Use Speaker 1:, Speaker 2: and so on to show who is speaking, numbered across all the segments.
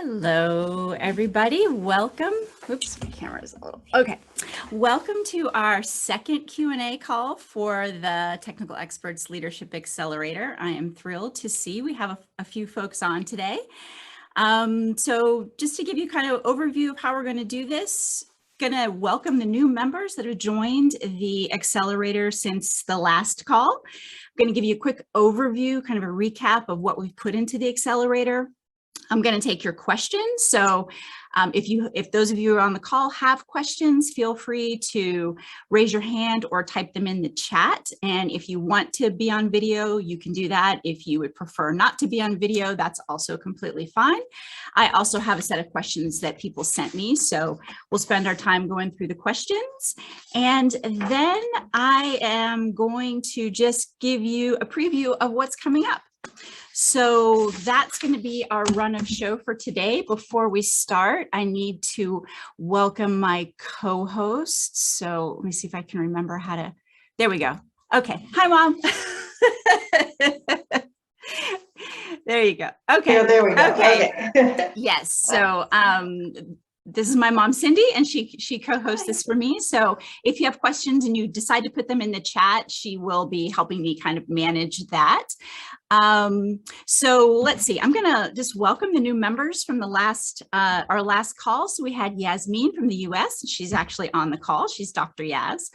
Speaker 1: Hello, everybody. Welcome. Oops, my camera's a little. Okay. Welcome to our second Q&A call for the Technical Experts Leadership Accelerator. I am thrilled to see we have a few folks on today. So just to give you kind of overview of how we're going to do this, going to welcome the new members that have joined the accelerator since the last call. I'm going to give you a quick overview, kind of a recap of what we've put into the accelerator. I'm going to take your questions. So if those of you who are on the call have questions, feel free to raise your hand or type them in the chat. And if you want to be on video, you can do that. If you would prefer not to be on video, that's also completely fine. I also have a set of questions that people sent me. So we'll spend our time going through the questions. And then I am going to just give you a preview of what's coming up. So that's going to be our run of show for today. Before we start, I need to welcome my co-hosts. So let me see if I can remember how to, there we go. Okay. Hi, Mom. There you go. Okay.
Speaker 2: Yeah, there we go.
Speaker 1: Okay. Yes. So this is my mom, Cindy, and she co-hosts this for me. So if you have questions and you decide to put them in the chat, she will be helping me kind of manage that. So let's see, I'm going to just welcome the new members from the our last call. So we had Yasmin from the US. She's actually on the call. She's Dr. Yaz.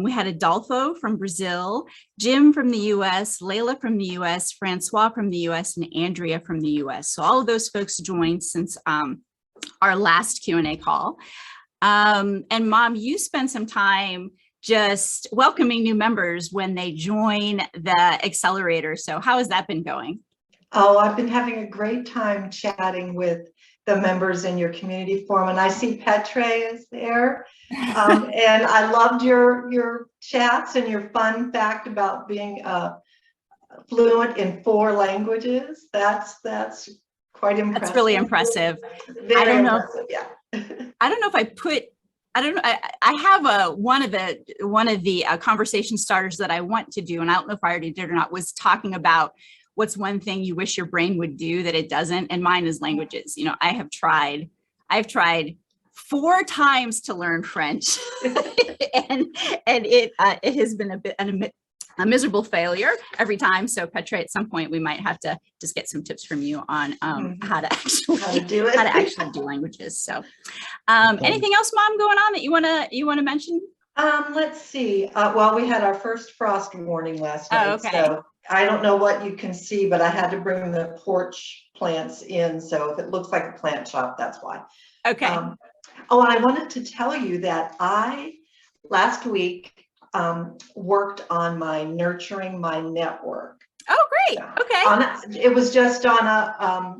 Speaker 1: We had Adolfo from Brazil, Jim from the US, Layla from the US, Francois from the US, and Andrea from the US. So all of those folks joined since our last Q&A call. And Mom, you spent some time just welcoming new members when they join the accelerator. So how has that been going?
Speaker 2: Oh, I've been having a great time chatting with the members in your community forum, and I see Petre is there. And I loved your chats and your fun fact about being fluent in 4 languages. That's quite impressive.
Speaker 1: That's really impressive.
Speaker 2: Very impressive, yeah.
Speaker 1: I don't know if I put, I don't know. I have one of the conversation starters that I want to do, and I don't know if I already did or not, was talking about what's one thing you wish your brain would do that it doesn't, and mine is languages. You know, I've tried 4 times to learn French, and it has been a miserable failure every time. So Petre, at some point we might have to just get some tips from you on how to actually do languages. So anything else, Mom, going on that you want to mention?
Speaker 2: Let's see. Well, we had our first frost warning last night.
Speaker 1: Okay.
Speaker 2: So I don't know what you can see, but I had to bring the porch plants in. So if it looks like a plant shop, that's why.
Speaker 1: Okay.
Speaker 2: Oh, and I wanted to tell you that last week worked on my nurturing my network.
Speaker 1: Oh, great. Okay.
Speaker 2: It was just on a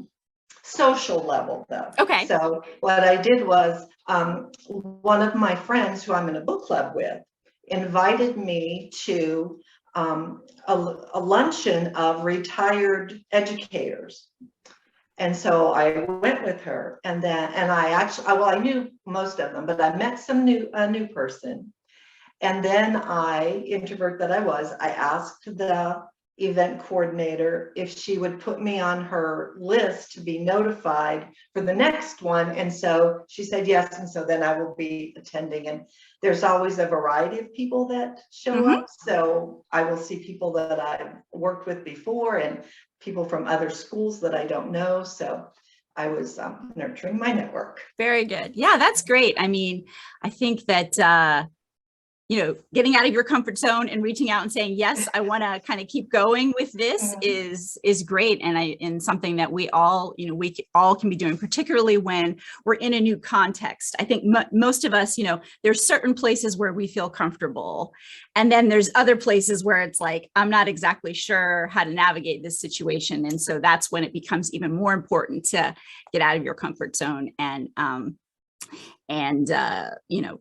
Speaker 2: social level, though.
Speaker 1: Okay.
Speaker 2: So what I did was one of my friends who I'm in a book club with invited me to a luncheon of retired educators. And so I went with her, and I knew most of them, but I met a new person. And then introvert that I was, I asked the event coordinator if she would put me on her list to be notified for the next one. And so she said yes. And so then I will be attending. And there's always a variety of people that show up. So I will see people that I've worked with before and people from other schools that I don't know. So I was nurturing my network.
Speaker 1: Very good. Yeah, that's great. I mean, I think that getting out of your comfort zone and reaching out and saying, yes, I want to kind of keep going with this is great. And something that we all can be doing, particularly when we're in a new context. I think most of us, there's certain places where we feel comfortable. And then there's other places where it's like, I'm not exactly sure how to navigate this situation. And so that's when it becomes even more important to get out of your comfort zone and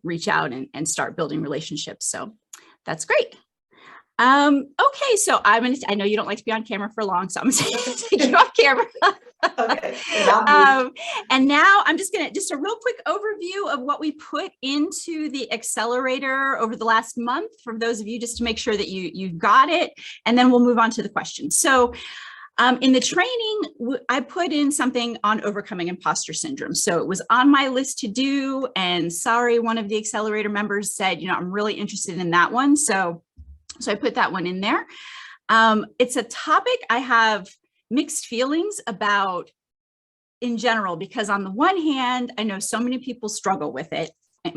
Speaker 1: reach out and start building relationships. So that's great. Okay, so I know you don't like to be on camera for long, so I'm going to take you off camera.
Speaker 2: Okay.
Speaker 1: And now I'm just a real quick overview of what we put into the accelerator over the last month for those of you, just to make sure that you got it, and then we'll move on to the questions. So In the training, I put in something on overcoming imposter syndrome. So it was on my list to do. And sorry, one of the accelerator members said, I'm really interested in that one. So I put that one in there. It's a topic I have mixed feelings about in general, because on the one hand, I know so many people struggle with it,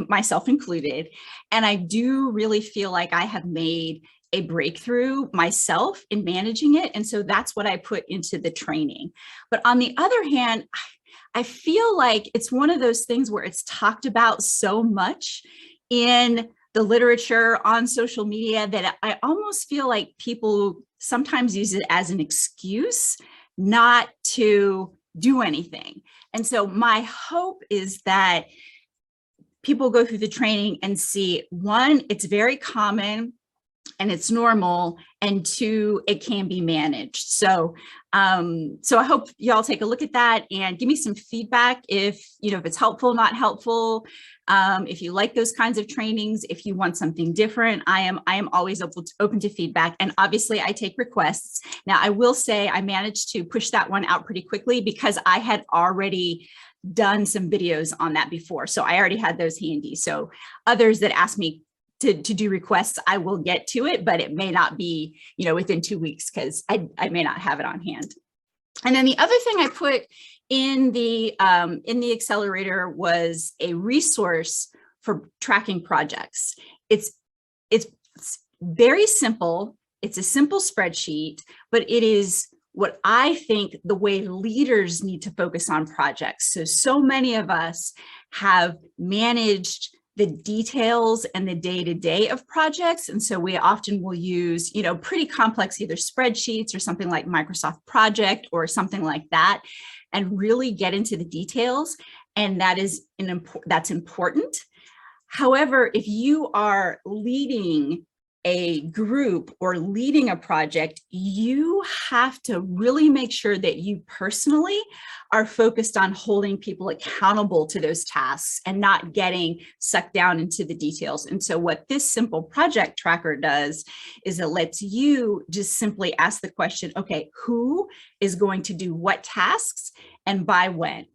Speaker 1: myself included. And I do really feel like I have made a breakthrough myself in managing it. And so that's what I put into the training. But on the other hand, I feel like it's one of those things where it's talked about so much in the literature on social media that I almost feel like people sometimes use it as an excuse not to do anything. And so my hope is that people go through the training and see, one, it's very common and it's normal, and two, it can be managed. So I hope y'all take a look at that and give me some feedback if it's helpful, not helpful. If you like those kinds of trainings, if you want something different, I am always open to feedback. And obviously I take requests. Now I will say I managed to push that one out pretty quickly because I had already done some videos on that before. So I already had those handy. So others that ask me to do requests, I will get to it, but it may not be, within 2 weeks because I may not have it on hand. And then the other thing I put in the accelerator was a resource for tracking projects. It's very simple. It's a simple spreadsheet, but it is what I think the way leaders need to focus on projects. So many of us have managed the details and the day-to-day of projects. And so we often will use, pretty complex, either spreadsheets or something like Microsoft Project or something like that, and really get into the details. And that's important. However, if you are leading a group or leading a project, you have to really make sure that you personally are focused on holding people accountable to those tasks and not getting sucked down into the details. And so what this simple project tracker does is it lets you just simply ask the question, okay, who is going to do what tasks and by when?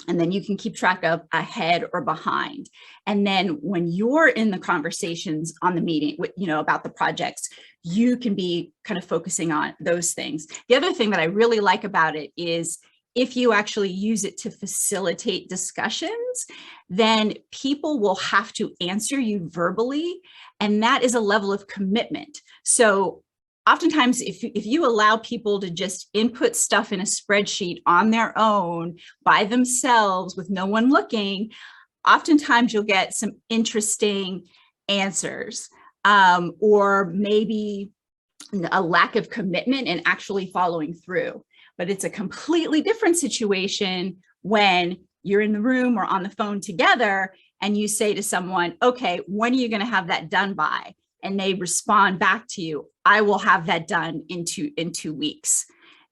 Speaker 1: And then you can keep track of ahead or behind. And then when you're in the conversations on the meeting, about the projects, you can be kind of focusing on those things. The other thing that I really like about it is if you actually use it to facilitate discussions, then people will have to answer you verbally. And that is a level of commitment. So oftentimes, if you allow people to just input stuff in a spreadsheet on their own by themselves with no one looking, oftentimes you'll get some interesting answers, or maybe a lack of commitment and actually following through. But it's a completely different situation when you're in the room or on the phone together and you say to someone, okay, when are you going to have that done by? And they respond back to you, I will have that done in 2 weeks.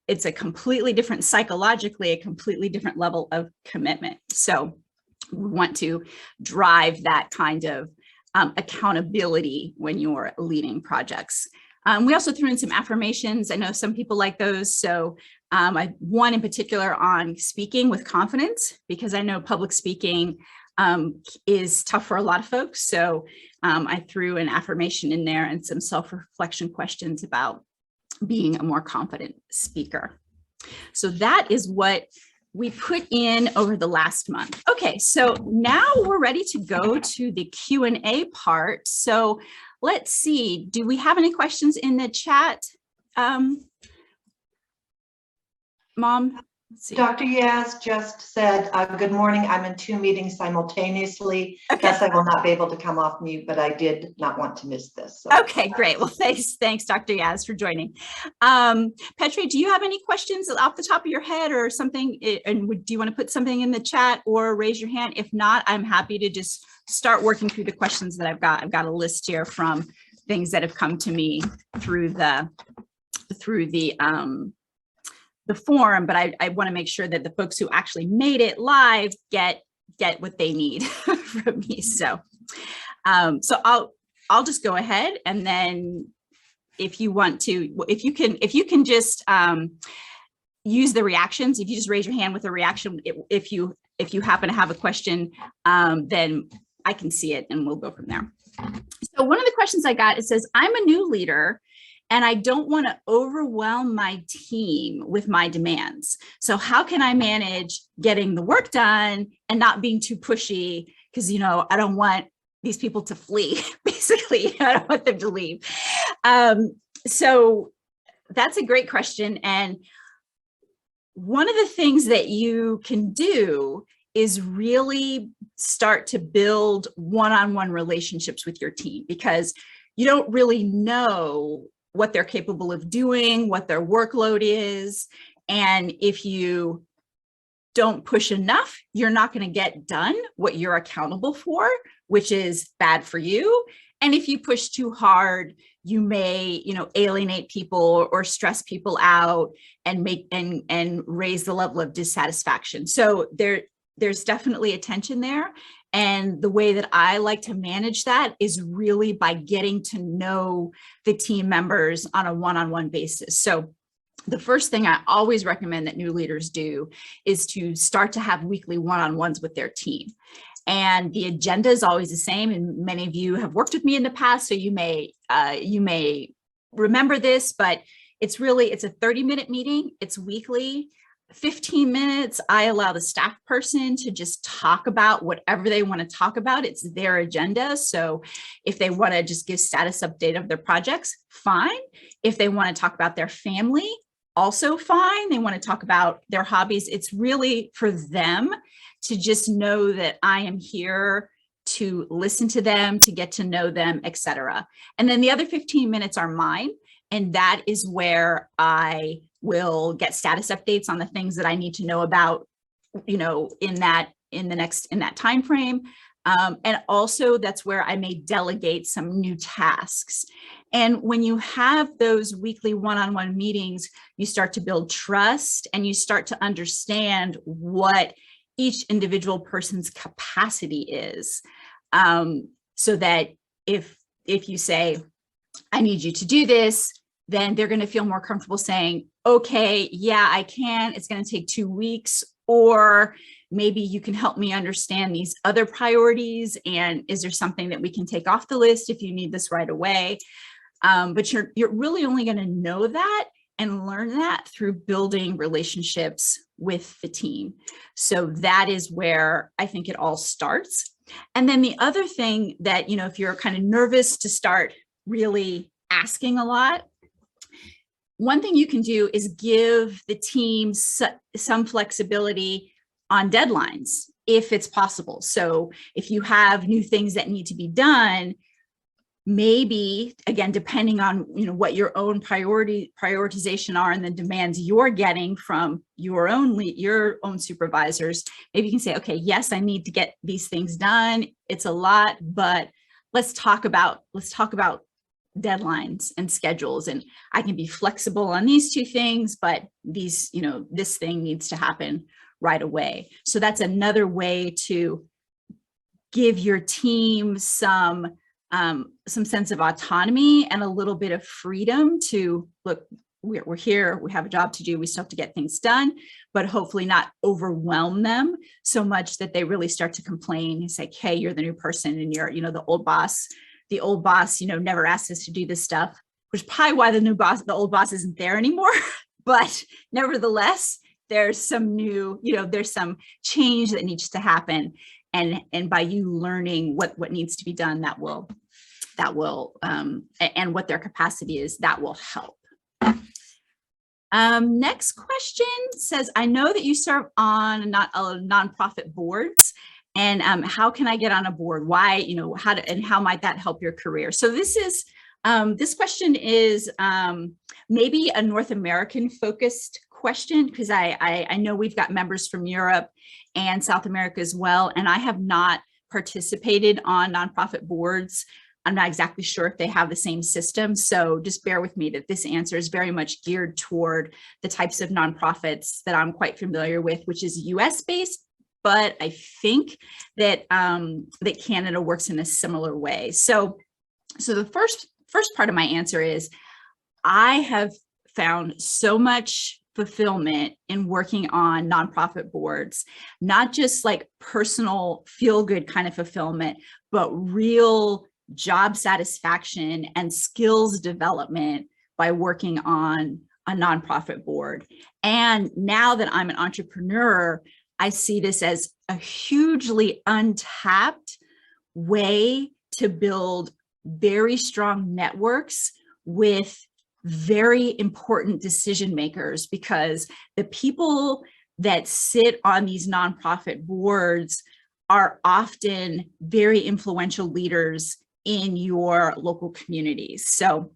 Speaker 1: It's a completely different, psychologically, a completely different level of commitment. So we want to drive that kind of accountability when you're leading projects. We also threw in some affirmations. I know some people like those. So one in particular on speaking with confidence, because I know public speaking is tough for a lot of folks. So I threw an affirmation in there and some self-reflection questions about being a more confident speaker. So that is what we put in over the last month. Okay, so now we're ready to go to the Q&A part. So let's see, do we have any questions in the chat? Mom? Let's see.
Speaker 2: Dr. Yaz just said, good morning, I'm in 2 meetings simultaneously.
Speaker 1: Okay.
Speaker 2: Thus, I will not be able to come off mute, but I did not want to miss this. So.
Speaker 1: Okay, great. Well, thanks, Dr. Yaz, for joining. Petri, do you have any questions off the top of your head or something? And do you want to put something in the chat or raise your hand? If not, I'm happy to just start working through the questions that I've got. I've got a list here from things that have come to me through the forum, but I want to make sure that the folks who actually made it live get what they need from me. So I'll just go ahead, and then if you want to, if you can just use the reactions. If you just raise your hand with a reaction, if you happen to have a question, then I can see it and we'll go from there. So one of the questions I got, it says, I'm a new leader and I don't want to overwhelm my team with my demands. So how can I manage getting the work done and not being too pushy? Because, I don't want these people to flee, basically. I don't want them to leave. So that's a great question. And one of the things that you can do is really start to build one-on-one relationships with your team, because you don't really know what they're capable of doing, what their workload is. And if you don't push enough, you're not going to get done what you're accountable for, which is bad for you. And if you push too hard, you may, alienate people or stress people out and and raise the level of dissatisfaction. So there's definitely a tension there. And the way that I like to manage that is really by getting to know the team members on a one-on-one basis. So the first thing I always recommend that new leaders do is to start to have weekly one-on-ones with their team. And the agenda is always the same. And many of you have worked with me in the past, so you may remember this, but it's a 30-minute meeting. It's weekly. 15 minutes, I allow the staff person to just talk about whatever they want to talk about. It's their agenda. So if they want to just give status update of their projects, fine. If they want to talk about their family, also fine. They want to talk about their hobbies. It's really for them to just know that I am here to listen to them, to get to know them, etc. And then the other 15 minutes are mine. And that is where I will get status updates on the things that I need to know about, in that time frame. And also that's where I may delegate some new tasks. And when you have those weekly one-on-one meetings, you start to build trust and you start to understand what each individual person's capacity is. So that if you say, I need you to do this, then they're going to feel more comfortable saying, okay, yeah, I can. It's going to take 2 weeks, or maybe you can help me understand these other priorities. And is there something that we can take off the list if you need this right away? But you're really only going to know that and learn that through building relationships with the team. So that is where I think it all starts. And then the other thing that, if you're kind of nervous to start really asking a lot, one thing you can do is give the team some flexibility on deadlines, if it's possible. So if you have new things that need to be done, maybe, again, depending on what your own prioritization are and the demands you're getting from your own supervisors, maybe you can say, okay, yes, I need to get these things done. It's a lot, but let's talk about deadlines and schedules, and I can be flexible on these two things, but this thing needs to happen right away. So that's another way to give your team some sense of autonomy and a little bit of freedom to look, we're here, we have a job to do, we still have to get things done, but hopefully not overwhelm them so much that they really start to complain and say, hey, you're the new person and you're, the old boss, never asked us to do this stuff, which is probably why the old boss isn't there anymore. But nevertheless, there's some new, there's some change that needs to happen. And by you learning what needs to be done, that will, and what their capacity is, that will help. Next question says, I know that you serve on nonprofit boards. And how can I get on a board? Why, how might that help your career? So this question is maybe a North American focused question, because I know we've got members from Europe and South America as well. And I have not participated on nonprofit boards. I'm not exactly sure if they have the same system. So just bear with me that this answer is very much geared toward the types of nonprofits that I'm quite familiar with, which is US based. But I think that that Canada works in a similar way. So the first part of my answer is, I have found so much fulfillment in working on nonprofit boards, not just like personal feel-good kind of fulfillment, but real job satisfaction and skills development by working on a nonprofit board. And now that I'm an entrepreneur, I see this as a hugely untapped way to build very strong networks with very important decision makers, because the people that sit on these nonprofit boards are often very influential leaders in your local communities. So,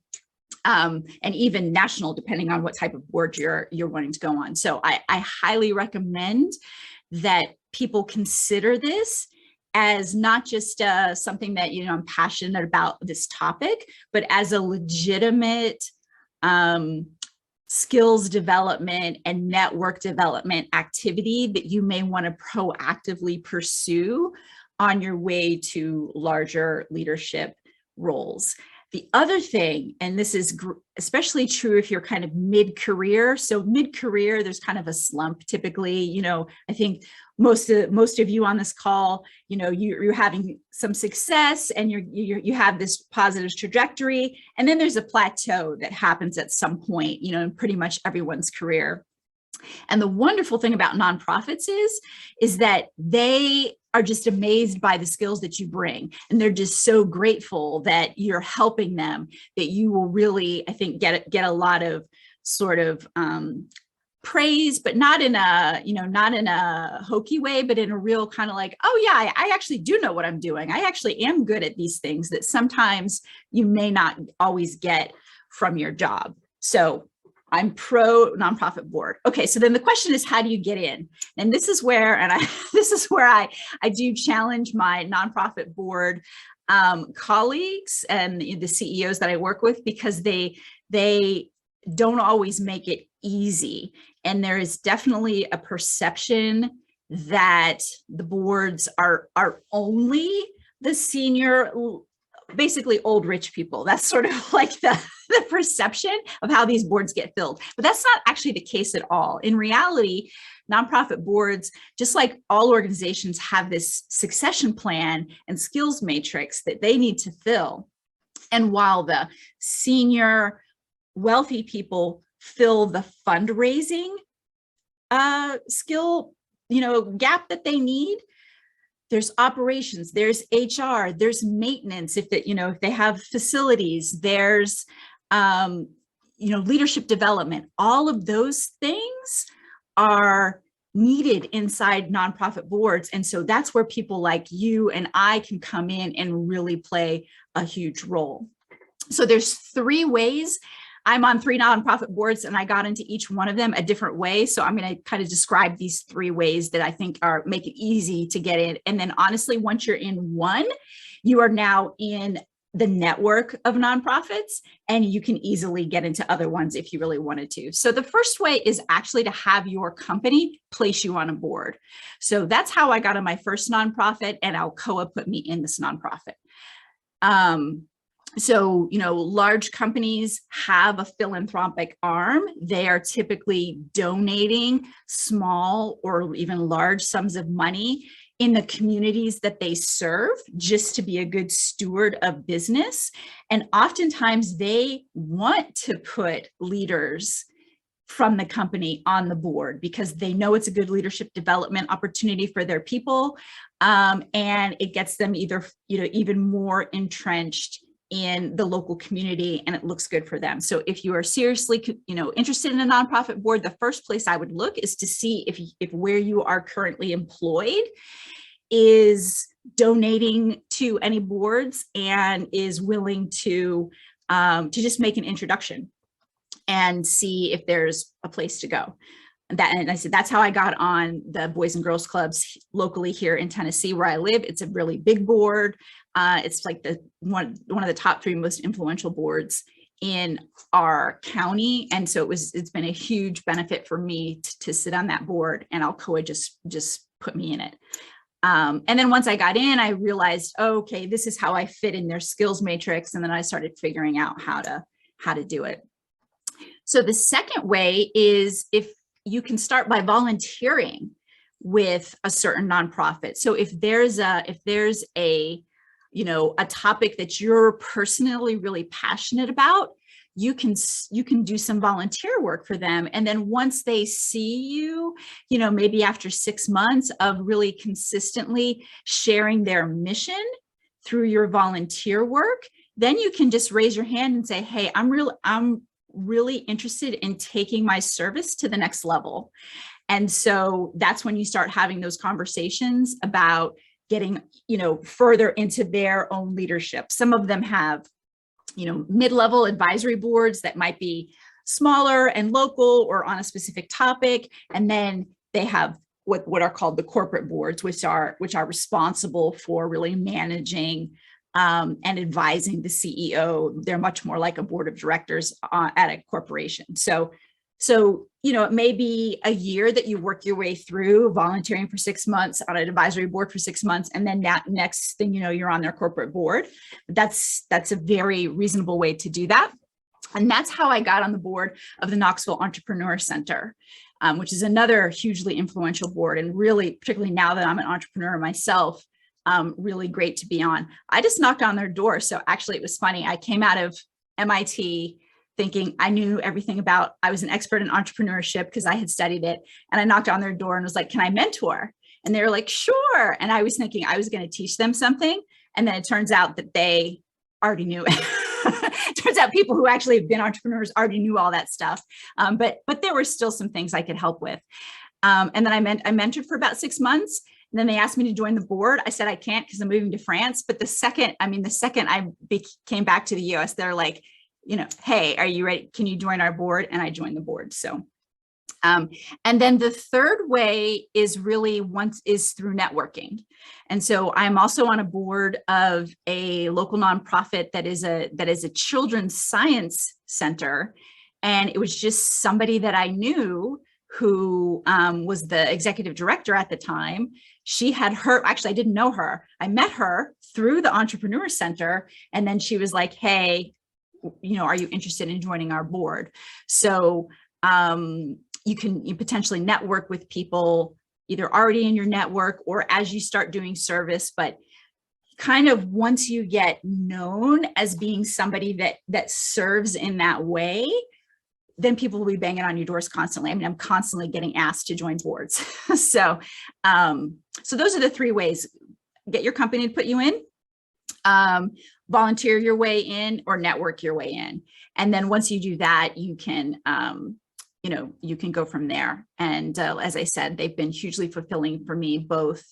Speaker 1: and even national, depending on what type of board you're wanting to go on. So I highly recommend that people consider this as not just something that, I'm passionate about this topic, but as a legitimate skills development and network development activity that you may want to proactively pursue on your way to larger leadership roles. The other thing, and this is especially true if you're kind of mid-career. So mid-career, there's kind of a slump typically. I think most of you on this call, you're having some success and you have this positive trajectory, and then there's a plateau that happens at some point, in pretty much everyone's career. And the wonderful thing about nonprofits is that they are just amazed by the skills that you bring. And they're just so grateful that you're helping them, that you will really, I think, get a lot of sort of praise, but not in a hokey way, but in a real kind of like, oh yeah, I actually do know what I'm doing. I actually am good at these things that sometimes you may not always get from your job. So I'm pro nonprofit board. Okay, so then the question is, how do you get in? And this is where, I do challenge my nonprofit board colleagues and the CEOs that I work with, because they don't always make it easy. And there is definitely a perception that the boards are only the senior, basically old rich people. That's sort of like the perception of how these boards get filled. But that's not actually the case at all. In reality, nonprofit boards, just like all organizations, have this succession plan and skills matrix that they need to fill. And while the senior wealthy people fill the fundraising skill, gap that they need, there's operations, there's HR, there's maintenance. If they have facilities, there's, leadership development. All of those things are needed inside nonprofit boards. And so that's where people like you and I can come in and really play a huge role. So there's 3 ways. I'm on 3 nonprofit boards, and I got into each one of them a different way. So I'm going to kind of describe these 3 ways that I think make it easy to get in. And then honestly, once you're in one, you are now in the network of nonprofits, and you can easily get into other ones if you really wanted to. So the first way is actually to have your company place you on a board. So that's how I got on my first nonprofit, and Alcoa put me in this nonprofit. So, large companies have a philanthropic arm. They are typically donating small or even large sums of money in the communities that they serve, just to be a good steward of business. And oftentimes they want to put leaders from the company on the board because they know it's a good leadership development opportunity for their people. And it gets them either, even more entrenched in the local community, and it looks good for them. So if you are seriously, interested in a nonprofit board, the first place I would look is to see if where you are currently employed is donating to any boards and is willing to just make an introduction and see if there's a place to go. And I said, that's how I got on the Boys and Girls Clubs locally here in Tennessee, where I live. It's a really big board. It's like one of the top 3 most influential boards in our county. And so it's been a huge benefit for me to sit on that board, and Alcoa just put me in it. And then once I got in, I realized, okay, this is how I fit in their skills matrix. And then I started figuring out how to do it. So the second way is if you can start by volunteering with a certain nonprofit. So if there's a a topic that you're personally really passionate about, you can do some volunteer work for them. And then once they see you, maybe after 6 months of really consistently sharing their mission through your volunteer work, then you can just raise your hand and say, hey, I'm really interested in taking my service to the next level. And so that's when you start having those conversations about getting, further into their own leadership. Some of them have, mid-level advisory boards that might be smaller and local or on a specific topic. And then they have what are called the corporate boards, which are responsible for really managing and advising the CEO. They're much more like a board of directors at a corporation. So, it may be a year that you work your way through volunteering for 6 months on an advisory board for 6 months. And then that next thing, you're on their corporate board. That's a very reasonable way to do that. And that's how I got on the board of the Knoxville Entrepreneur Center, which is another hugely influential board. And really, particularly now that I'm an entrepreneur myself, really great to be on. I just knocked on their door. So actually, it was funny. I came out of MIT thinking I knew everything I was an expert in entrepreneurship because I had studied it. And I knocked on their door and was like, can I mentor? And they were like, sure. And I was thinking I was going to teach them something. And then it turns out that they already knew it. Turns out people who actually have been entrepreneurs already knew all that stuff. But there were still some things I could help with. And then I mentored for about 6 months. And then they asked me to join the board. I said, I can't because I'm moving to France. But the second I came back to the US, they're like, hey, are you ready? Can you join our board? And I joined the board. So, and then the third way is really through networking. And so I'm also on a board of a local nonprofit that is a children's science center. And it was just somebody that I knew who was the executive director at the time. She had actually, I didn't know her. I met her through the Entrepreneur Center. And then she was like, hey, are you interested in joining our board? So you potentially network with people either already in your network or as you start doing service, but kind of once you get known as being somebody that serves in that way, then people will be banging on your doors constantly. I mean, I'm constantly getting asked to join boards. So those are the 3 ways: get your company to put you in, volunteer your way in, or network your way in. And then once you do that, you can go from there. And as I said, they've been hugely fulfilling for me, both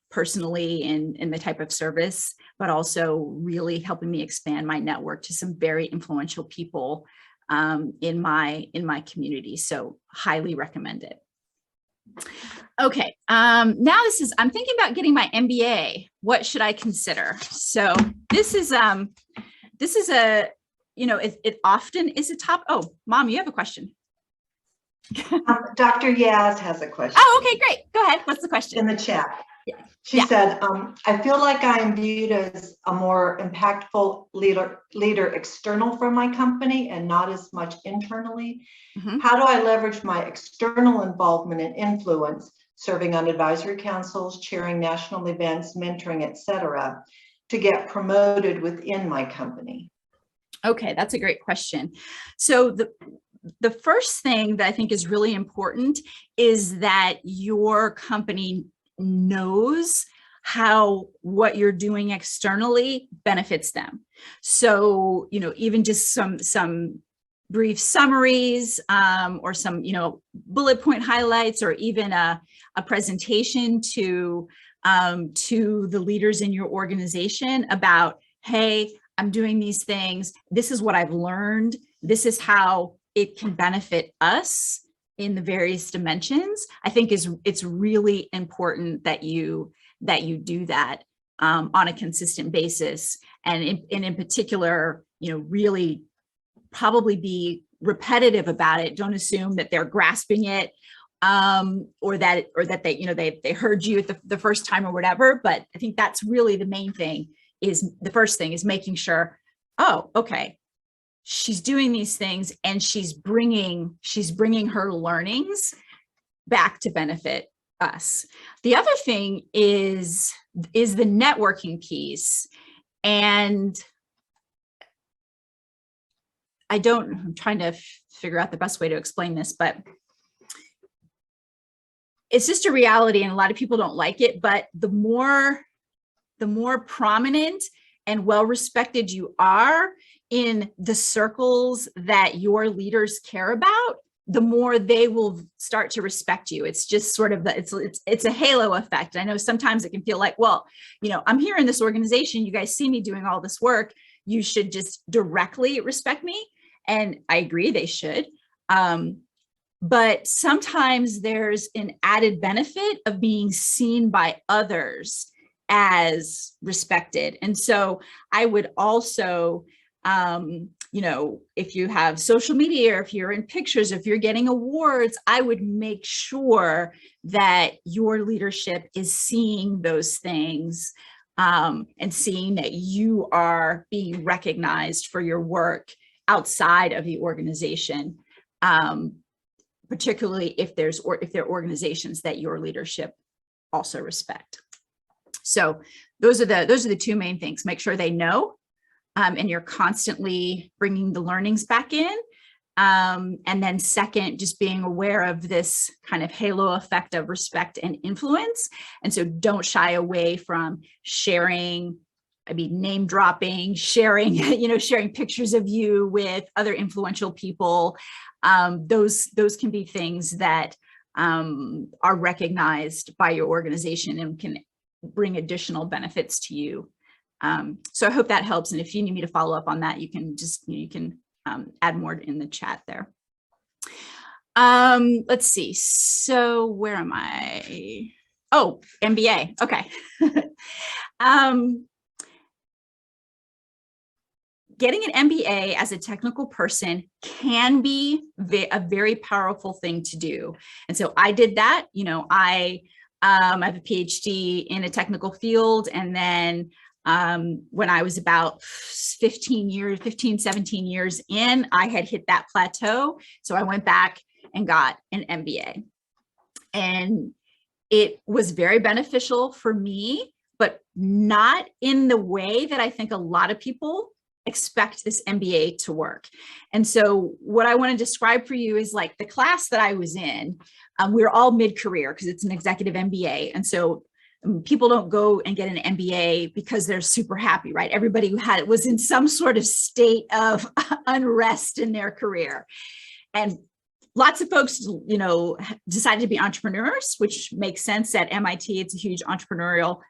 Speaker 1: personally in the type of service, but also really helping me expand my network to some very influential people in my community. So highly recommend it. Okay, now I'm thinking about getting my MBA. What should I consider? So this is it often is a top. Oh, Mom, you have a question.
Speaker 2: Dr. Yaz has a question.
Speaker 1: Oh, okay, great. Go ahead. What's the question?
Speaker 2: In the chat.
Speaker 1: Yeah.
Speaker 2: She said, I feel like I am viewed as a more impactful leader external from my company and not as much internally. Mm-hmm. How do I leverage my external involvement and influence, serving on advisory councils, chairing national events, mentoring, etc., to get promoted within my company?
Speaker 1: Okay, that's a great question. So the first thing that I think is really important is that your company knows how what you're doing externally benefits them. So, even just some brief summaries or some, bullet point highlights, or even a presentation to the leaders in your organization about, hey, I'm doing these things. This is what I've learned. This is how it can benefit us in the various dimensions. I think it's really important that you do that on a consistent basis, and in particular, really probably be repetitive about it. Don't assume that they're grasping it, or that they they heard you at the first time or whatever. But I think that's really the main thing. The first thing is making sure, oh, okay, she's doing these things and she's bringing her learnings back to benefit us. The other thing is the networking piece. And I'm trying to figure out the best way to explain this, but it's just a reality and a lot of people don't like it, but the more prominent and well-respected you are in the circles that your leaders care about, the more they will start to respect you. It's just sort of it's a halo effect. I know sometimes it can feel like, well, I'm here in this organization, you guys see me doing all this work, you should just directly respect me. And I agree, they should. But sometimes there's an added benefit of being seen by others as respected. And so I would also, if you have social media, or if you're in pictures, if you're getting awards, I would make sure that your leadership is seeing those things and seeing that you are being recognized for your work outside of the organization. Particularly if there are organizations that your leadership also respect. So those are the two main things. Make sure they know, and you're constantly bringing the learnings back in. And then second, just being aware of this kind of halo effect of respect and influence. And so don't shy away from sharing, name dropping, sharing, sharing pictures of you with other influential people. Those can be things that are recognized by your organization and can bring additional benefits to you. So I hope that helps. And if you need me to follow up on that, you can just, add more in the chat there. Let's see. So where am I? Oh, MBA. Okay. Getting an MBA as a technical person can be a very powerful thing to do. And so I did that. I have a PhD in a technical field. And then when I was about 17 years in, I had hit that plateau. So I went back and got an MBA. And it was very beneficial for me, but not in the way that I think a lot of people expect this MBA to work. And so what I want to describe for you is like the class that I was in, we were all mid-career because it's an executive MBA. And so people don't go and get an MBA because they're super happy, right? Everybody who was in some sort of state of unrest in their career. And lots of folks, decided to be entrepreneurs, which makes sense. At MIT, it's a huge entrepreneurial,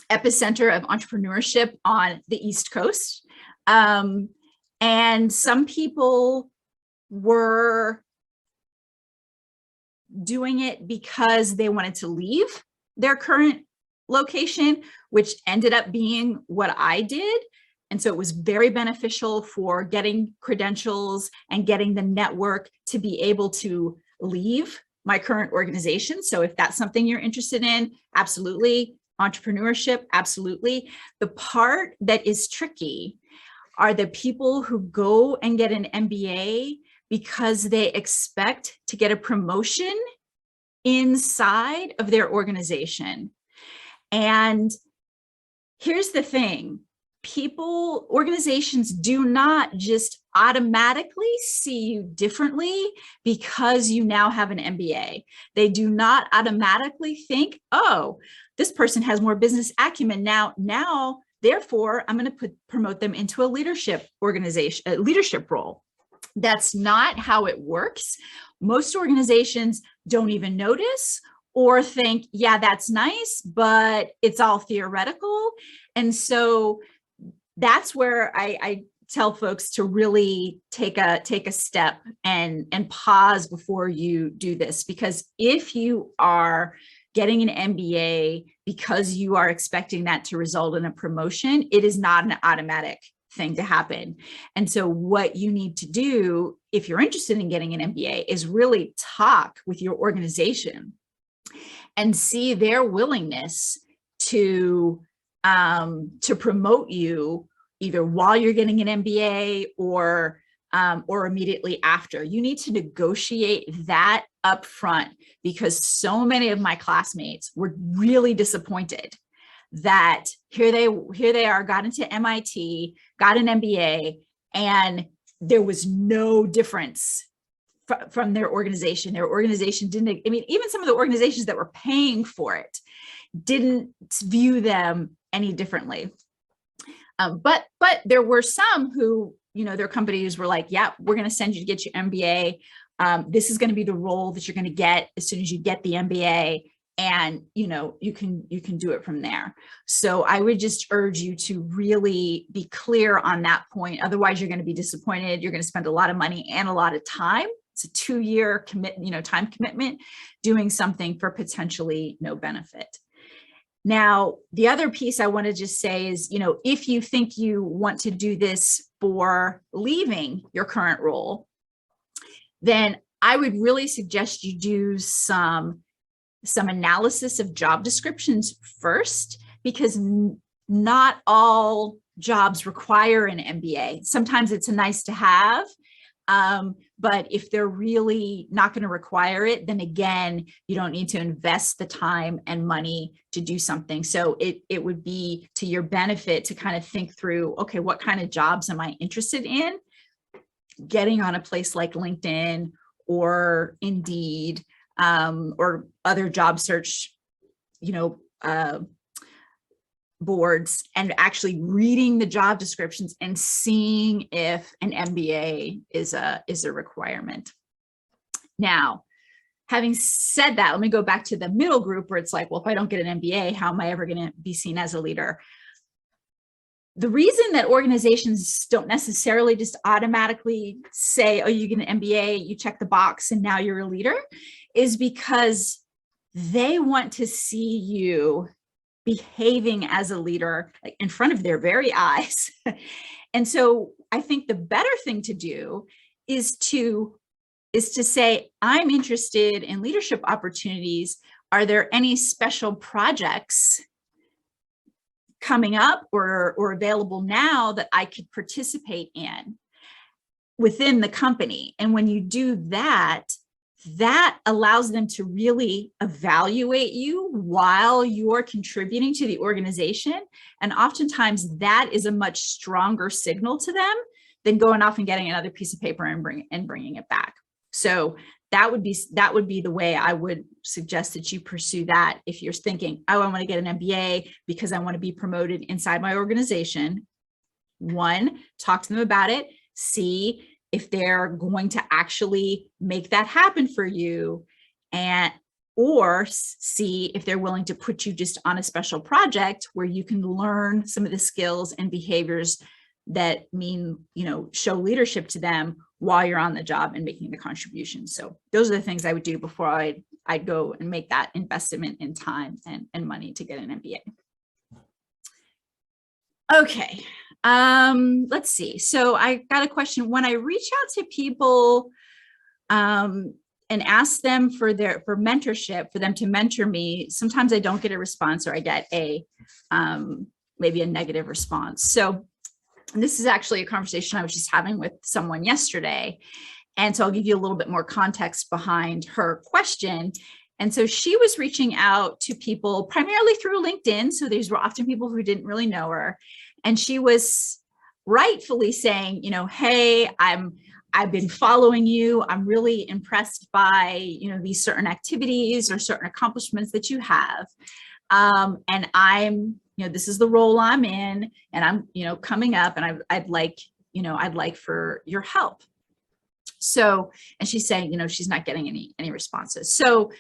Speaker 1: epicenter of entrepreneurship on the East Coast. And some people were doing it because they wanted to leave their current location, which ended up being what I did. And so it was very beneficial for getting credentials and getting the network to be able to leave my current organization. So if that's something you're interested in, absolutely. Entrepreneurship, absolutely. The part that is tricky are the people who go and get an MBA because they expect to get a promotion inside of their organization. And here's the thing, organizations do not just automatically see you differently because you now have an MBA. They do not automatically think, oh, this person has more business acumen now, therefore I'm going to promote them into a leadership role. That's not how it works. Most organizations don't even notice or think, yeah, that's nice, but it's all theoretical. And so that's where I tell folks to really take a step and pause before you do this, because if you are getting an MBA because you are expecting that to result in a promotion, it is not an automatic thing to happen. And so what you need to do if you're interested in getting an MBA is really talk with your organization and see their willingness to promote you either while you're getting an MBA or immediately after. You need to negotiate that up front, because so many of my classmates were really disappointed that here they are, got into MIT, got an MBA, and there was no difference from their organization. Their organization didn't, I mean, even some of the organizations that were paying for it didn't view them any differently. But there were some who, you know, their companies were like, yeah, we're going to send you to get your MBA. This is going to be the role that you're going to get as soon as you get the MBA. And, you know, you can do it from there. So I would just urge you to really be clear on that point. Otherwise, you're going to be disappointed. You're going to spend a lot of money and a lot of time. It's a 2-year time commitment doing something for potentially no benefit. Now, the other piece I want to just say is, you know, if you think you want to do this for leaving your current role, then I would really suggest you do some analysis of job descriptions first, because not all jobs require an MBA. Sometimes it's a nice to have. But if they're really not going to require it, then again, you don't need to invest the time and money to do something. So it would be to your benefit to kind of think through, okay, what kind of jobs am I interested in? Getting on a place like LinkedIn or Indeed, or other job search, boards, and actually reading the job descriptions and seeing if an MBA is a requirement. Now, having said that, let me go back to the middle group where it's like, well, if I don't get an MBA, how am I ever going to be seen as a leader? The reason that organizations don't necessarily just automatically say, oh, you get an MBA, you check the box, and now you're a leader, is because they want to see you behaving as a leader, like in front of their very eyes. And so I think the better thing to do is to say, I'm interested in leadership opportunities. Are there any special projects coming up or available now that I could participate in within the company? And when you do that, that allows them to really evaluate you while you're contributing to the organization. And oftentimes that is a much stronger signal to them than going off and getting another piece of paper and bringing it back. So that would be the way I would suggest that you pursue that. If you're thinking, oh, I want to get an MBA because I want to be promoted inside my organization, one, talk to them about it, see if they're going to actually make that happen for you, or see if they're willing to put you just on a special project where you can learn some of the skills and behaviors that mean, show leadership to them while you're on the job and making the contribution. So those are the things I would do before I'd go and make that investment in time and money to get an MBA. Okay. Let's see. So I got a question. When I reach out to people and ask them for mentorship, for them to mentor me, sometimes I don't get a response, or I get maybe a negative response. So this is actually a conversation I was just having with someone yesterday. And so I'll give you a little bit more context behind her question. And so she was reaching out to people primarily through LinkedIn. So these were often people who didn't really know her. And she was rightfully saying, hey, I've been following you. I'm really impressed by, these certain activities or certain accomplishments that you have. And I'm, this is the role I'm in, and I'm, coming up, and I'd like for your help. So, and she's saying, she's not getting any responses. So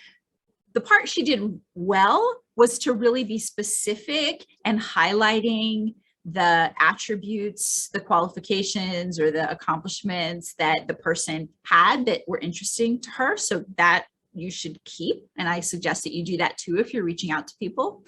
Speaker 1: the part she did well was to really be specific and highlighting the attributes, the qualifications, or the accomplishments that the person had that were interesting to her. So that you should keep. And I suggest that you do that too if you're reaching out to people.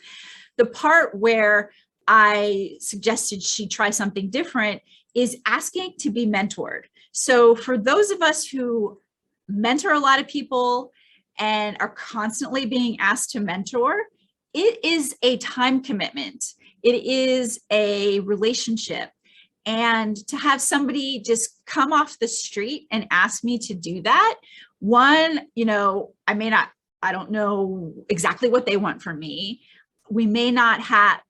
Speaker 1: The part where I suggested she try something different is asking to be mentored. So for those of us who mentor a lot of people and are constantly being asked to mentor, it is a time commitment. It is a relationship. And to have somebody just come off the street and ask me to do that, one, I don't know exactly what they want from me. We may not have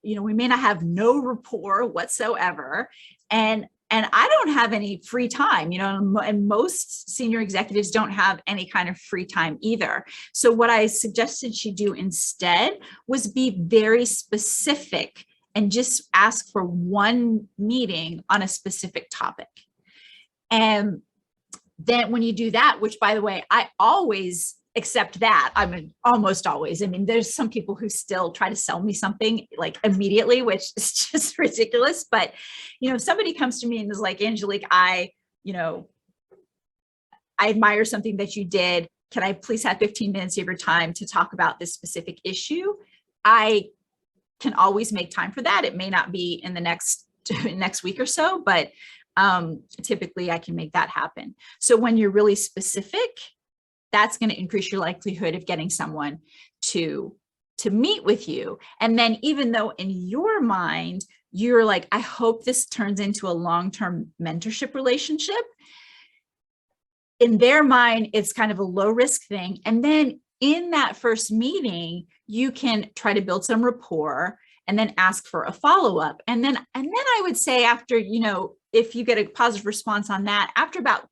Speaker 1: no rapport whatsoever. And I don't have any free time, and most senior executives don't have any kind of free time either. So what I suggested she do instead was be very specific and just ask for one meeting on a specific topic. And then when you do that, which by the way, I always accept that. I mean, almost always. I mean, there's some people who still try to sell me something like immediately, which is just ridiculous. But, if somebody comes to me and is like, Angelique, I admire something that you did. Can I please have 15 minutes of your time to talk about this specific issue? I can always make time for that. It may not be in the next week or so, but typically I can make that happen. So when you're really specific, that's going to increase your likelihood of getting someone to meet with you. And then even though in your mind, you're like, I hope this turns into a long-term mentorship relationship, in their mind, it's kind of a low risk thing. And then in that first meeting, you can try to build some rapport and then ask for a follow-up. And then I would say after, if you get a positive response on that, after about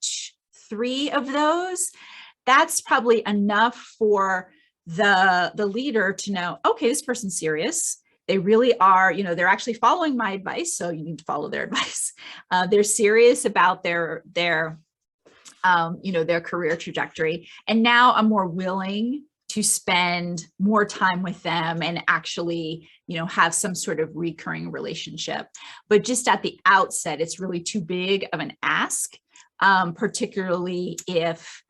Speaker 1: 3 of those, that's probably enough for the leader to know, okay, this person's serious. They really are, they're actually following my advice. So you need to follow their advice. They're serious about their career trajectory. And now I'm more willing to spend more time with them and actually, have some sort of recurring relationship. But just at the outset, it's really too big of an ask, particularly if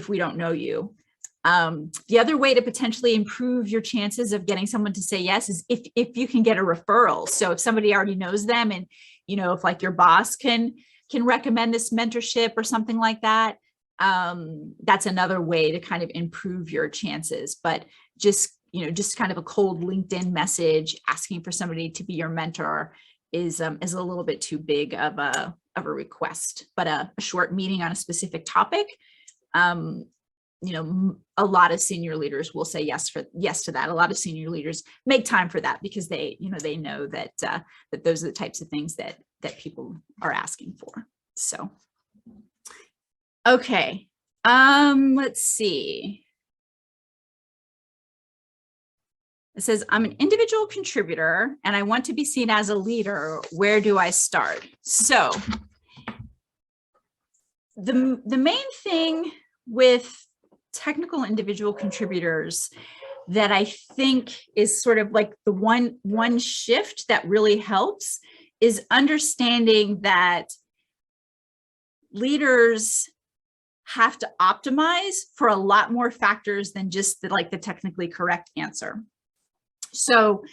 Speaker 1: we don't know you. The other way to potentially improve your chances of getting someone to say yes is if you can get a referral. So if somebody already knows them and, if like your boss can recommend this mentorship or something like that, that's another way to kind of improve your chances. But just kind of a cold LinkedIn message asking for somebody to be your mentor is a little bit too big of a request. But a short meeting on a specific topic, a lot of senior leaders will say yes to that. A lot of senior leaders make time for that because they know that that those are the types of things that people are asking for. So, okay, let's see. It says, I'm an individual contributor and I want to be seen as a leader. Where do I start? So the main thing with technical individual contributors that I think is sort of like the one shift that really helps is understanding that leaders have to optimize for a lot more factors than just the technically correct answer. So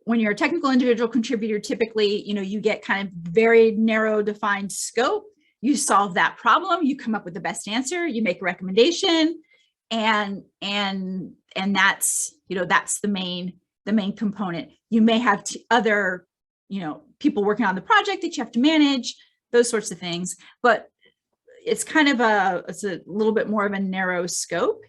Speaker 1: when you're a technical individual contributor, typically, you get kind of very narrow defined scope. You solve that problem, you come up with the best answer, you make a recommendation, and that's, that's the main component. You may have other, people working on the project that you have to manage, those sorts of things, but it's kind of it's a little bit more of a narrow scope.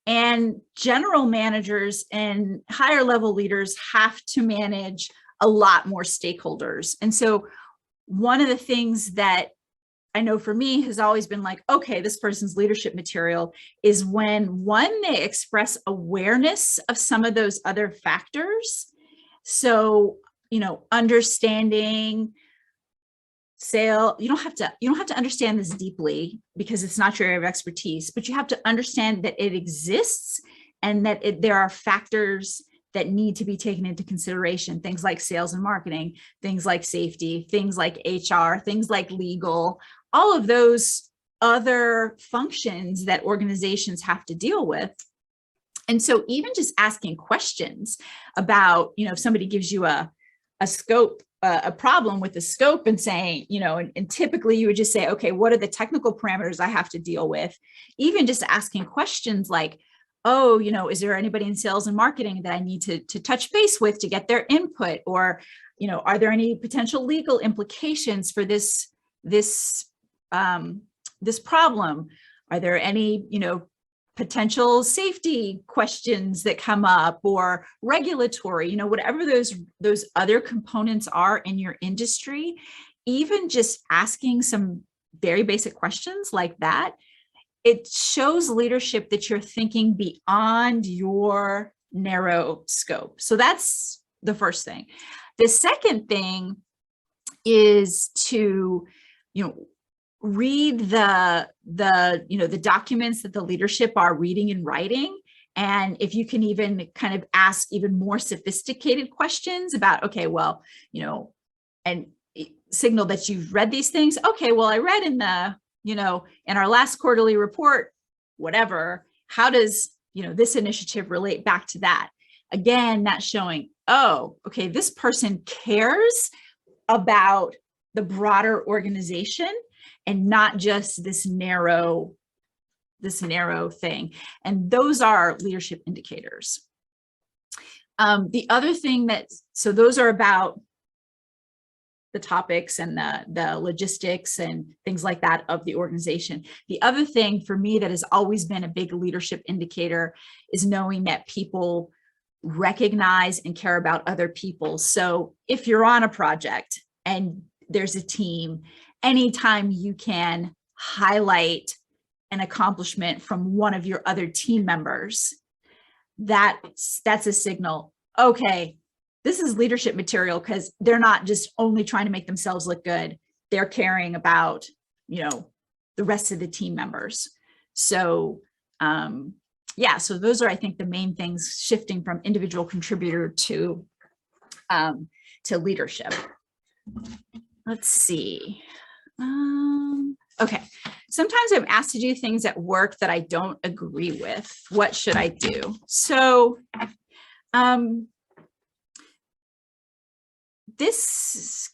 Speaker 1: And general managers and higher level leaders have to manage a lot more stakeholders. And so one of the things that I know for me has always been like, okay, this person's leadership material is when they express awareness of some of those other factors. So, understanding sale, you don't have to understand this deeply because it's not your area of expertise, but you have to understand that it exists and that there are factors that need to be taken into consideration. Things like sales and marketing, things like safety, things like HR, things like legal, all of those other functions that organizations have to deal with. And so even just asking questions about, if somebody gives you a scope, a problem with the scope and saying, and typically you would just say, okay, what are the technical parameters I have to deal with? Even just asking questions like, oh, is there anybody in sales and marketing that I need to touch base with to get their input? Or, are there any potential legal implications for this problem? Are there any, potential safety questions that come up, or regulatory, whatever those other components are in your industry? Even just asking some very basic questions like that, it shows leadership that you're thinking beyond your narrow scope. So that's the first thing. The second thing is to, read the documents that the leadership are reading and writing. And if you can even kind of ask even more sophisticated questions about, okay, well, and signal that you've read these things. Okay, well, I read in the, in our last quarterly report, whatever, how does, this initiative relate back to that? Again, that's showing, oh, okay, this person cares about the broader organization and not just this narrow thing. And those are leadership indicators. The other thing so those are about the topics and the logistics and things like that of the organization. The other thing for me that has always been a big leadership indicator is knowing that people recognize and care about other people. So if you're on a project and there's a team, anytime you can highlight an accomplishment from one of your other team members, that's a signal. Okay, this is leadership material, because they're not just only trying to make themselves look good. They're caring about, the rest of the team members. So, yeah, so those are, I think, the main things shifting from individual contributor to leadership. Let's see. Okay. Sometimes I'm asked to do things at work that I don't agree with. What should I do? So, this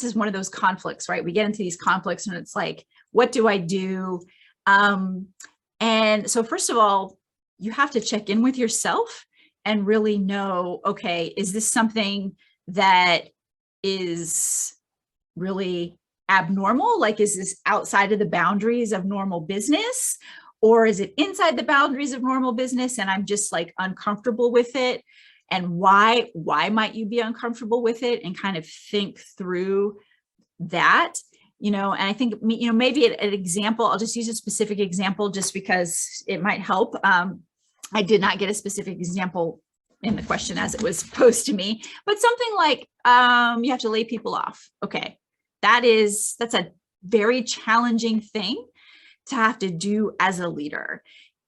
Speaker 1: is one of those conflicts, right? We get into these conflicts and it's like, what do I do? And so first of all, you have to check in with yourself and really know, okay, is this something that is really abnormal? Like, is this outside of the boundaries of normal business? Or is it inside the boundaries of normal business and I'm just like uncomfortable with it? And why might you be uncomfortable with it? And kind of think through that, and I think, maybe an example, I'll just use a specific example just because it might help. I did not get a specific example in the question as it was posed to me, but something like, you have to lay people off. Okay. That's a very challenging thing to have to do as a leader.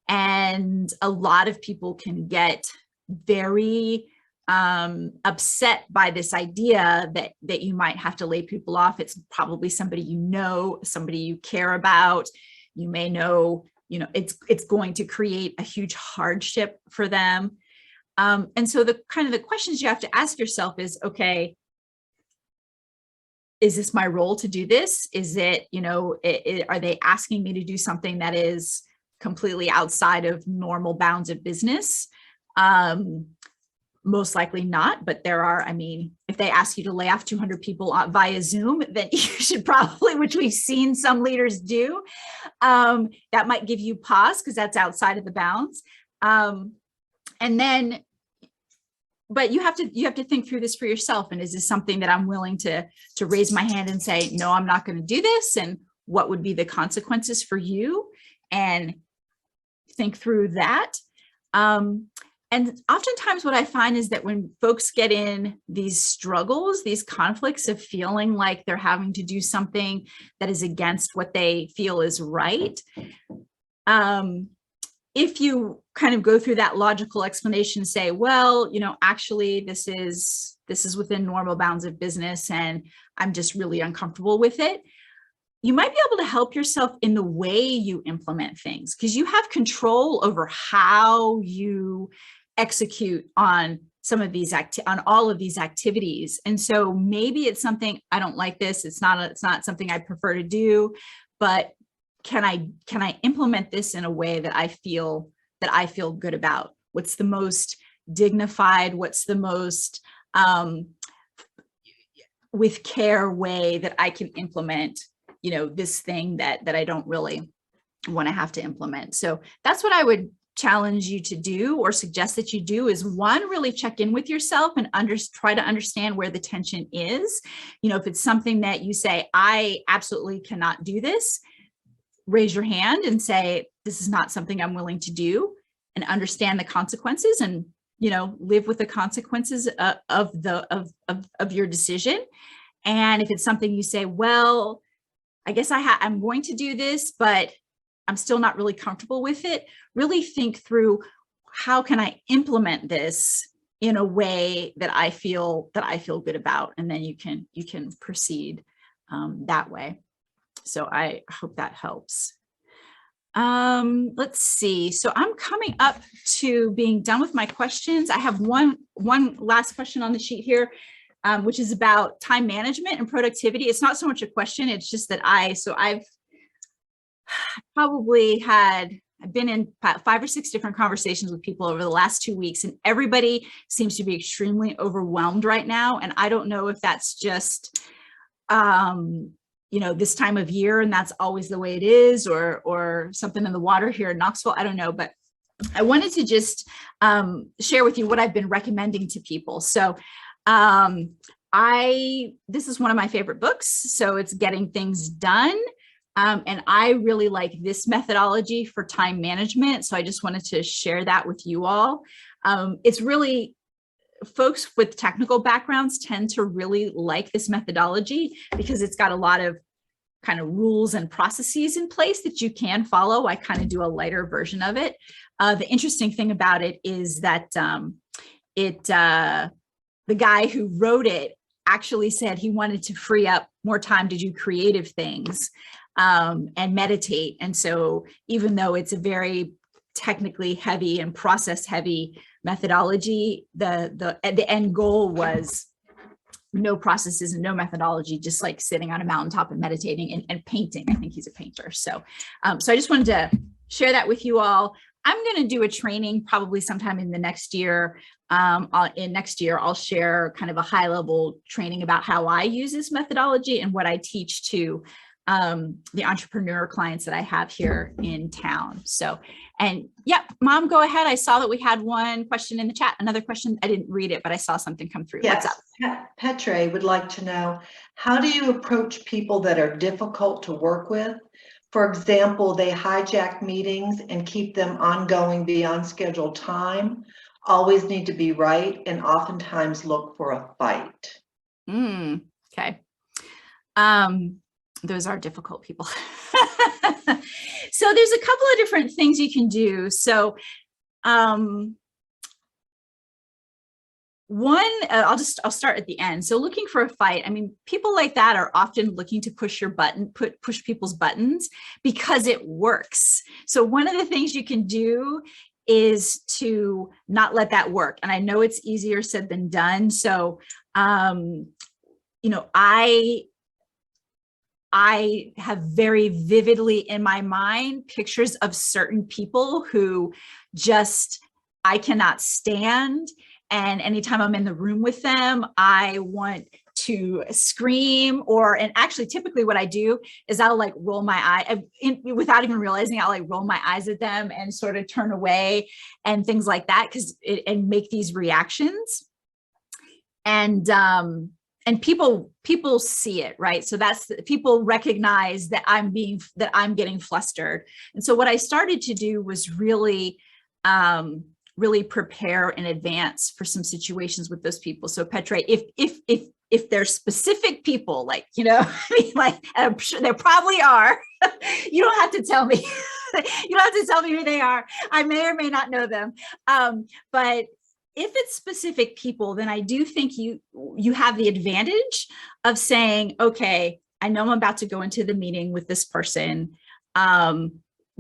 Speaker 1: And a lot of people can get very upset by this idea that you might have to lay people off. It's probably somebody somebody you care about. You may know, it's going to create a huge hardship for them. And so the questions you have to ask yourself is, okay, is this my role to do this? Is it, are they asking me to do something that is completely outside of normal bounds of business? Most likely not, but there are, if they ask you to lay off 200 people via Zoom, then you should probably, which we've seen some leaders do, that might give you pause because that's outside of the bounds. But you have to think through this for yourself. And is this something that I'm willing to raise my hand and say, no, I'm not going to do this? And what would be the consequences for you? And think through that. And oftentimes what I find is that when folks get in these struggles, these conflicts of feeling like they're having to do something that is against what they feel is right, if you kind of go through that logical explanation, say, well, actually this is within normal bounds of business and I'm just really uncomfortable with it, you might be able to help yourself in the way you implement things, because you have control over how you execute on some of these on all of these activities. And so maybe it's something, I don't like this. It's not something I prefer to do, but can I implement this in a way that I feel that I feel good about? What's the most dignified? What's the most with care way that I can implement, this thing that I don't really want to have to implement? So that's what I would challenge you to do, or suggest that you do, is one, really check in with yourself and try to understand where the tension is. If it's something that you say, I absolutely cannot do this, raise your hand and say, this is not something I'm willing to do, and understand the consequences, and live with the consequences of your decision. And if it's something you say, well, I guess I'm going to do this, but I'm still not really comfortable with it, really think through, how can I implement this in a way that I feel good about, and then you can proceed that way. So I hope that helps. Let's see. So I'm coming up to being done with my questions. I have one last question on the sheet here, which is about time management and productivity. It's not so much a question, it's just that I've been in 5 or 6 different conversations with people over the last 2 weeks, and everybody seems to be extremely overwhelmed right now. And I don't know if that's just, this time of year, and that's always the way it is, or something in the water here in Knoxville. I don't know, but I wanted to just share with you what I've been recommending to people. So this is one of my favorite books. So it's Getting Things Done. And I really like this methodology for time management. So I just wanted to share that with you all. It's really, folks with technical backgrounds tend to really like this methodology, because it's got a lot of kind of rules and processes in place that you can follow. I kind of do a lighter version of it. The interesting thing about it is that the guy who wrote it actually said he wanted to free up more time to do creative things and meditate. And so even though it's a very technically heavy and process heavy methodology, the end goal was no processes and no methodology, just like sitting on a mountaintop and meditating and painting. I think he's a painter. So I just wanted to share that with you all. I'm going to do a training probably sometime in the next year. I'll share kind of a high level training about how I use this methodology and what I teach to the entrepreneur clients that I have here in town. So, and yep, Mom, go ahead. I saw that we had one question in the chat. Another question. I didn't read it, but I saw something come through.
Speaker 2: Yes.
Speaker 1: What's up?
Speaker 2: Petre would like to know, how do you approach people that are difficult to work with? For example, they hijack meetings and keep them ongoing beyond scheduled time, always need to be right, and oftentimes look for a fight.
Speaker 1: Okay. Those are difficult people. So there's a couple of different things you can do. So one, I'll start at the end. So looking for a fight. I mean, people like that are often looking to push push people's buttons because it works. So one of the things you can do is to not let that work. And I know it's easier said than done. So, I have very vividly in my mind pictures of certain people who just, I cannot stand. And anytime I'm in the room with them, I want to scream, and actually typically what I do is I'll like roll my eye without even realizing. I'll like roll my eyes at them and sort of turn away and things like that, and make these reactions. And people see it, right? So people recognize that I'm getting flustered. And so what I started to do was really prepare in advance for some situations with those people. So Petre, if there's specific people, like, I mean, like, I'm sure there probably are, you don't have to tell me, you don't have to tell me who they are. I may or may not know them. But if it's specific people, then I do think you have the advantage of saying, okay, I know I'm about to go into the meeting with this person.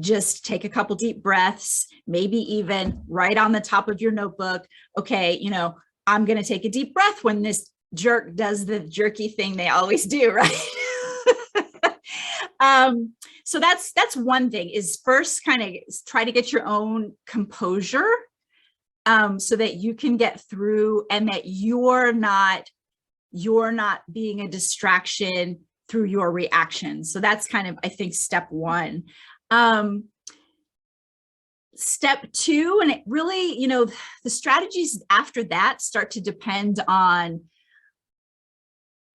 Speaker 1: Just take a couple deep breaths, maybe even write on the top of your notebook, okay, I'm going to take a deep breath when this jerk does the jerky thing they always do, right? So that's one thing, is first kind of try to get your own composure, so that you can get through and that you're not being a distraction through your reactions. So that's kind of, I think, step one. Step two, and it really, the strategies after that start to depend on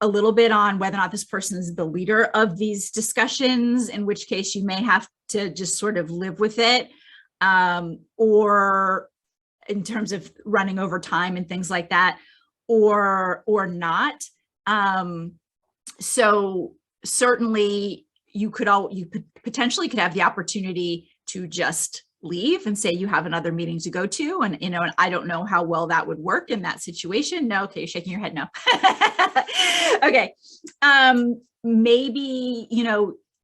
Speaker 1: a little bit on whether or not this person is the leader of these discussions, in which case you may have to just sort of live with it, or in terms of running over time and things like that, or not. So certainly you potentially could have the opportunity to just leave and say you have another meeting to go to, and and I don't know how well that would work in that situation. No. Okay, you're shaking your head no. Okay. Maybe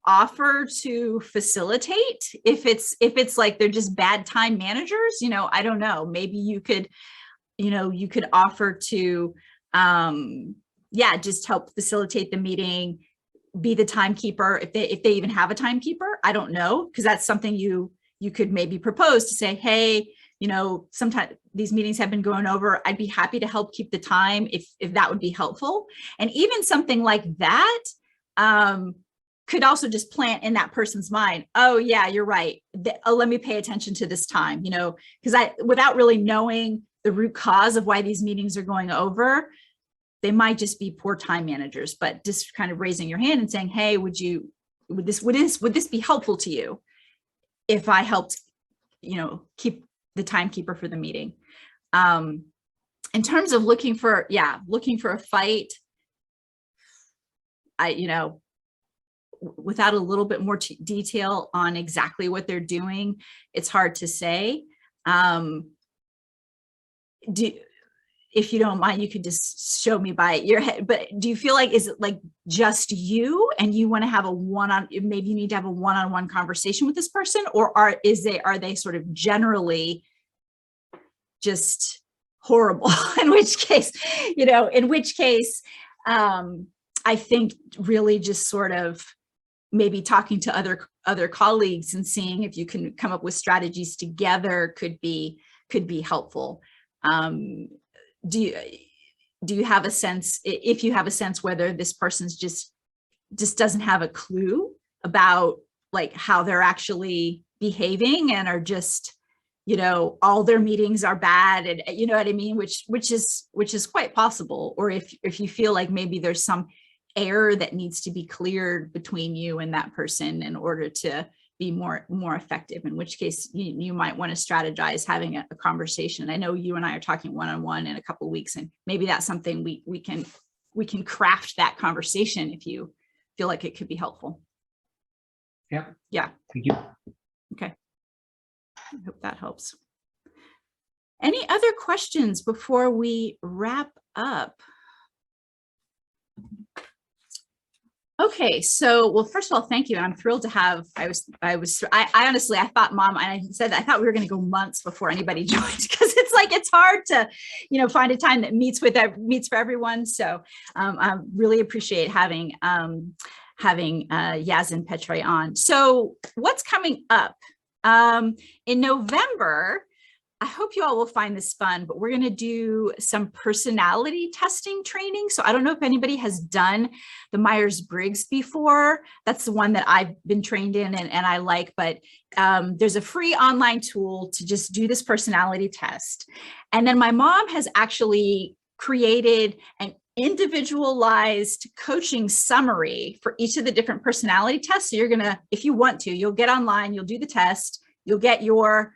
Speaker 1: offer to facilitate if it's like they're just bad time managers. I don't know, maybe you could offer to just help facilitate the meeting, be the timekeeper if they even have a timekeeper. I don't know, because that's something you could maybe propose to say, hey, sometimes these meetings have been going over. I'd be happy to help keep the time if that would be helpful. And even something like that could also just plant in that person's mind, oh yeah, you're right. Let me pay attention to this time, because without really knowing the root cause of why these meetings are going over, they might just be poor time managers. But just kind of raising your hand and saying, hey, would this be helpful to you if I helped, keep the timekeeper for the meeting? In terms of looking for a fight, without a little bit more detail on exactly what they're doing, it's hard to say. If you don't mind, you could just show me by your head, but do you feel like, is it like just you and you want to have maybe you need to have a one-on-one conversation with this person, or are they sort of generally just horrible? In which case, I think really just sort of maybe talking to other colleagues and seeing if you can come up with strategies together could be helpful. Do you have a sense, if you have a sense, whether this person's just doesn't have a clue about like how they're actually behaving and are just, all their meetings are bad, and you know what I mean, which is quite possible. Or if you feel like maybe there's some error that needs to be cleared between you and that person in order to be more effective, in which case you might want to strategize having a conversation. I know you and I are talking one-on-one in a couple of weeks, and maybe that's something we can craft that conversation if you feel like it could be helpful.
Speaker 3: Yeah. Thank you.
Speaker 1: Okay. I hope that helps. Any other questions before we wrap up? Okay, so, well, first of all, thank you. And I'm thrilled to have, I honestly, I thought, Mom, and I said that, I thought we were going to go months before anybody joined, because it's hard to, find a time that meets for everyone. So I really appreciate having Yazin Petre on. So what's coming up? In November, I hope you all will find this fun, but we're going to do some personality testing training. So I don't know if anybody has done the Myers-Briggs before. That's the one that I've been trained in and I like, but there's a free online tool to just do this personality test. And then my mom has actually created an individualized coaching summary for each of the different personality tests. So you're going to, if you want to, you'll get online, you'll do the test, you'll get your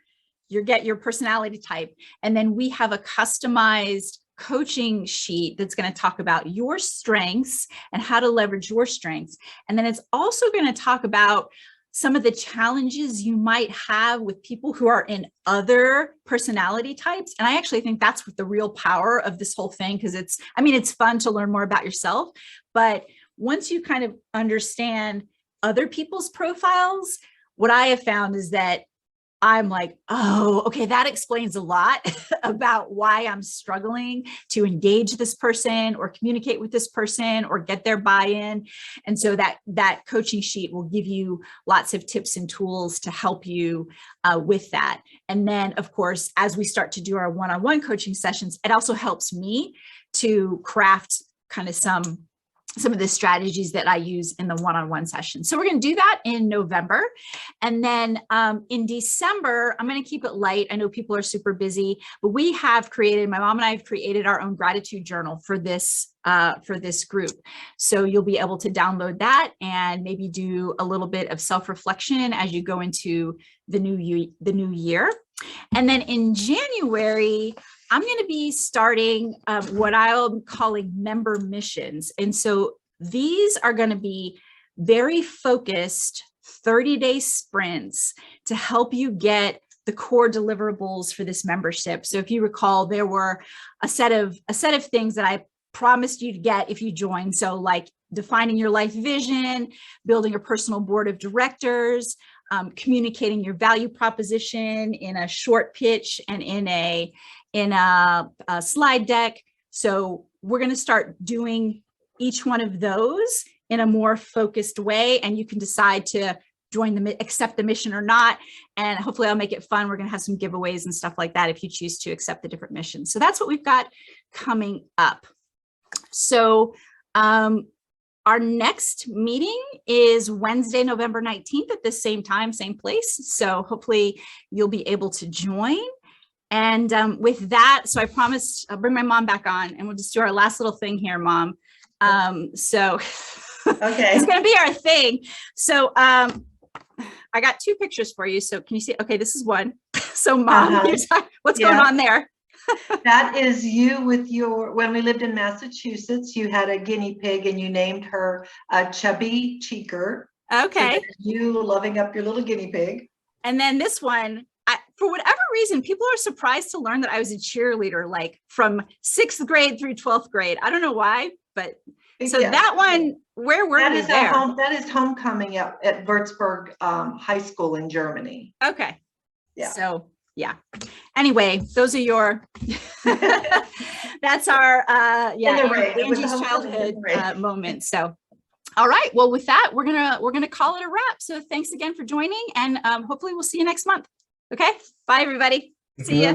Speaker 1: personality type. And then we have a customized coaching sheet that's going to talk about your strengths and how to leverage your strengths. And then it's also going to talk about some of the challenges you might have with people who are in other personality types. And I actually think that's what the real power of this whole thing, because it's fun to learn more about yourself. But once you kind of understand other people's profiles, what I have found is that I'm like, oh, okay, that explains a lot about why I'm struggling to engage this person or communicate with this person or get their buy-in. And so that coaching sheet will give you lots of tips and tools to help you with that. And then, of course, as we start to do our one-on-one coaching sessions, it also helps me to craft kind of some of the strategies that I use in the one-on-one session. So we're going to do that in November. And then in December, I'm going to keep it light. I know people are super busy, but my mom and I have created our own gratitude journal for this group. So you'll be able to download that and maybe do a little bit of self-reflection as you go into the new year. And then in January, I'm going to be starting what I'm calling member missions. And so these are going to be very focused 30-day sprints to help you get the core deliverables for this membership. So if you recall, there were a set of things that I promised you to get if you join. So like defining your life vision, building a personal board of directors, communicating your value proposition in a short pitch and in a slide deck. So we're going to start doing each one of those in a more focused way, and you can decide to accept the mission or not. And hopefully I'll make it fun. We're going to have some giveaways and stuff like that if you choose to accept the different missions. So that's what we've got coming up. So our next meeting is Wednesday, November 19th at the same time, same place. So hopefully you'll be able to join. And with that, so I promised I'll bring my mom back on and we'll just do our last little thing here, Mom. So
Speaker 2: Okay.
Speaker 1: it's going to be our thing. So I got two pictures for you. So can you see? Okay, this is one. So Mom, what's going on there?
Speaker 2: That is you with when we lived in Massachusetts, you had a guinea pig and you named her Chubby Cheeker.
Speaker 1: Okay.
Speaker 2: So you loving up your little guinea pig.
Speaker 1: And then this one, for whatever reason, people are surprised to learn that I was a cheerleader, like from 6th grade through 12th grade. I don't know why, but so that one, where were you there?
Speaker 2: That is homecoming at Würzburg High School in Germany.
Speaker 1: Okay.
Speaker 2: Yeah.
Speaker 1: So yeah. Anyway, those are your, that's our, Angie's childhood moment. So, all right. Well, with that, we're going to call it a wrap. So thanks again for joining, and hopefully we'll see you next month. Okay. Bye everybody. See ya.